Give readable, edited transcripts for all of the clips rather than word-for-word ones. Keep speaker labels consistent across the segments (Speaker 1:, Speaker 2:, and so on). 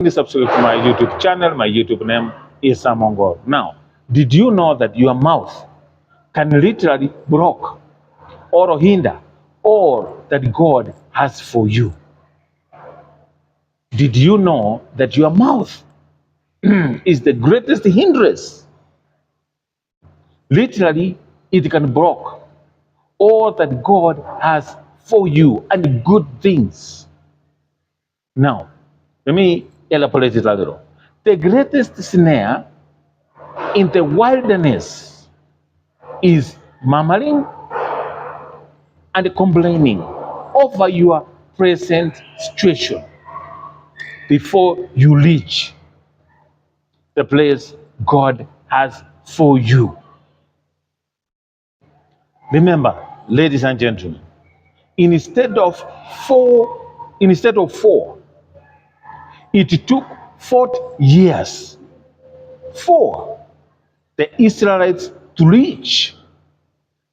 Speaker 1: Please subscribe to my YouTube channel. My YouTube name is Samon God. Now, did you know that your mouth can literally block or hinder all that God has for you? Did you know that your mouth is the greatest hindrance? Literally, it can block all that God has for you and good things. Now, let me elaborate it a little. The greatest snare in the wilderness is murmuring and complaining over your present situation before you reach the place God has for you. Remember, ladies and gentlemen, instead of four, it took 40 years for the Israelites to reach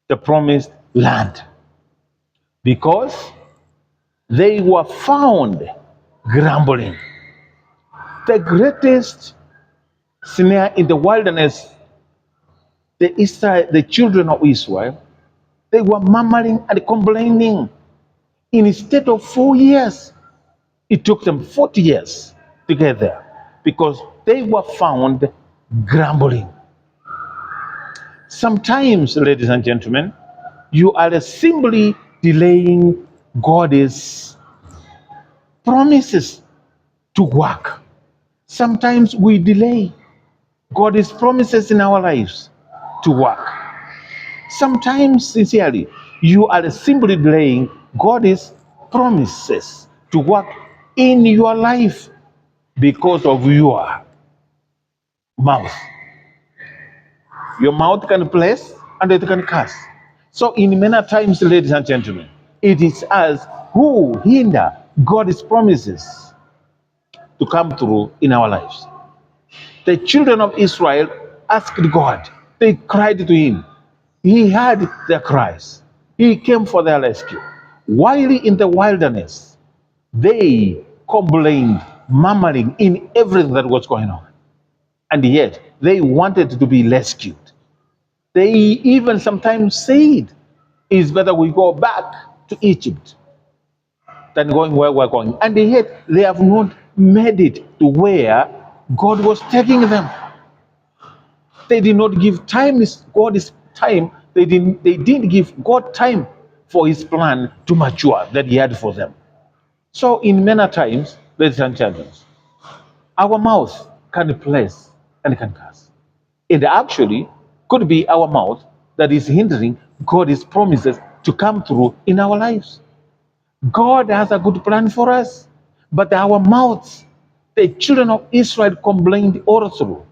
Speaker 1: the promised land because they were found grumbling. The greatest snare in the wilderness, the children of Israel, they were murmuring and complaining. Instead of 4 years, it took them 40 years to get there because they were found grumbling. Sometimes, ladies and gentlemen, you are simply delaying God's promises to work. Sometimes we delay God's promises in our lives to work. Sometimes, sincerely, you are simply delaying God's promises to work in your life because of your mouth. Your mouth can bless and it can curse. So, in many times, ladies and gentlemen, it is us who hinder God's promises to come through in our lives. The children of Israel asked God, they cried to Him. He heard their cries. He came for their rescue. While in the wilderness, they complained, murmuring in everything that was going on. And yet, they wanted to be rescued. They even sometimes said, it's better we go back to Egypt than going where we're going. And yet, they have not made it to where God was taking them. They did not give God's time. They didn't give God time for His plan to mature that He had for them. So in many times, ladies and gentlemen, our mouth can bless and can curse. It actually could be our mouth that is hindering God's promises to come through in our lives. God has a good plan for us, but our mouths, the children of Israel complained all through.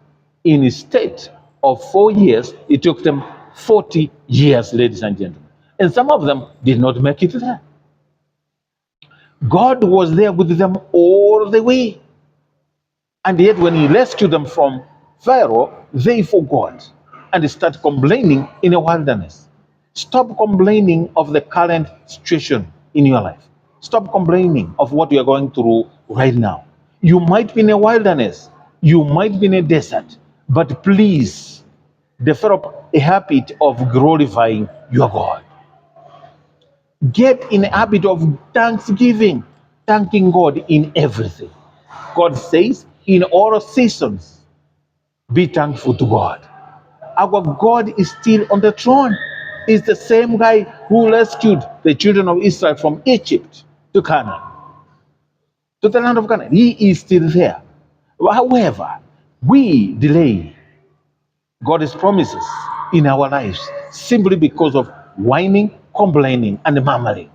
Speaker 1: Instead of 4 years, it took them 40 years, ladies and gentlemen. And some of them did not make it there. God was there with them all the way. And yet, when He rescued them from Pharaoh, they forgot and started complaining in the wilderness. Stop complaining of the current situation in your life. Stop complaining of what you are going through right now. You might be in a wilderness, you might be in a desert, but please develop a habit of glorifying your God. Get in a habit of thanksgiving, thanking God in everything. God says, in all seasons, be thankful to God. Our God is still on the throne. He's the same guy who rescued the children of Israel from Egypt to Canaan, to the land of Canaan. He is still there. However, we delay God's promises in our lives simply because of whining, complaining, and murmuring.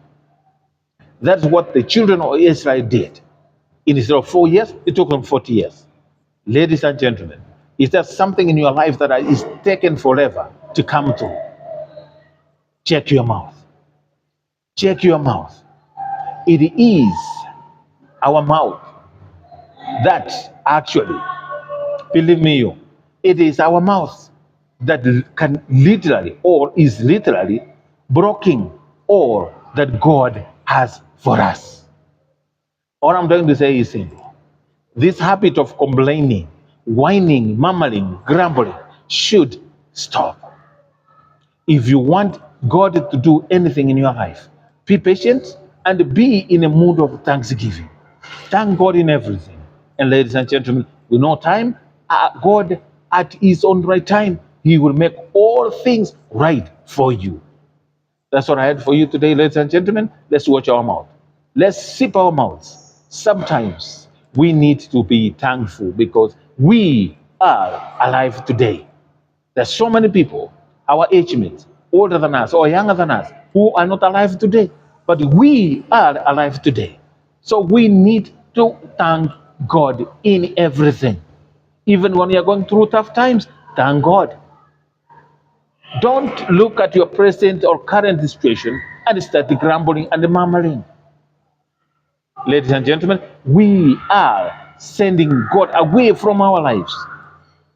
Speaker 1: That's what the children of Israel did. Instead of 4 years, it took them 40 years. Ladies and gentlemen, is there something in your life that is taken forever to come through? Check your mouth. Check your mouth. It is our mouth that actually, believe me, it is our mouth that can literally or is literally blocking all that God has for us. All I'm trying to say is simple. This habit of complaining, whining, murmuring, grumbling should stop. If you want God to do anything in your life, be patient and be in a mood of thanksgiving. Thank God in everything. And ladies and gentlemen, we know time, God at his own right time, he will make all things right for you. That's what I had for you today, ladies and gentlemen. Let's watch our mouth. Let's sip our mouths. Sometimes we need to be thankful because we are alive today. There's so many people, our age mates, older than us or younger than us, who are not alive today. But we are alive today. So we need to thank God in everything. Even when you're going through tough times, thank God. Don't look at your present or current situation and start grumbling and murmuring. Ladies and gentlemen, we are sending God away from our lives.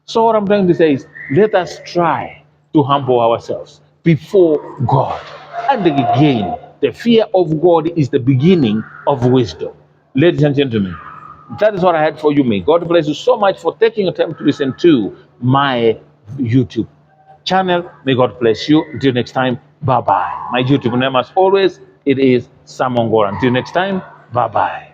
Speaker 1: So what I'm trying to say is, let us try to humble ourselves before God. And again, the fear of God is the beginning of wisdom. Ladies and gentlemen, that is what I had for you. May God bless you so much for taking the time to listen to my YouTube channel. May God bless you. Until next time, bye-bye. My YouTube name, as always, it is Sam Ongora. Until next time, bye-bye.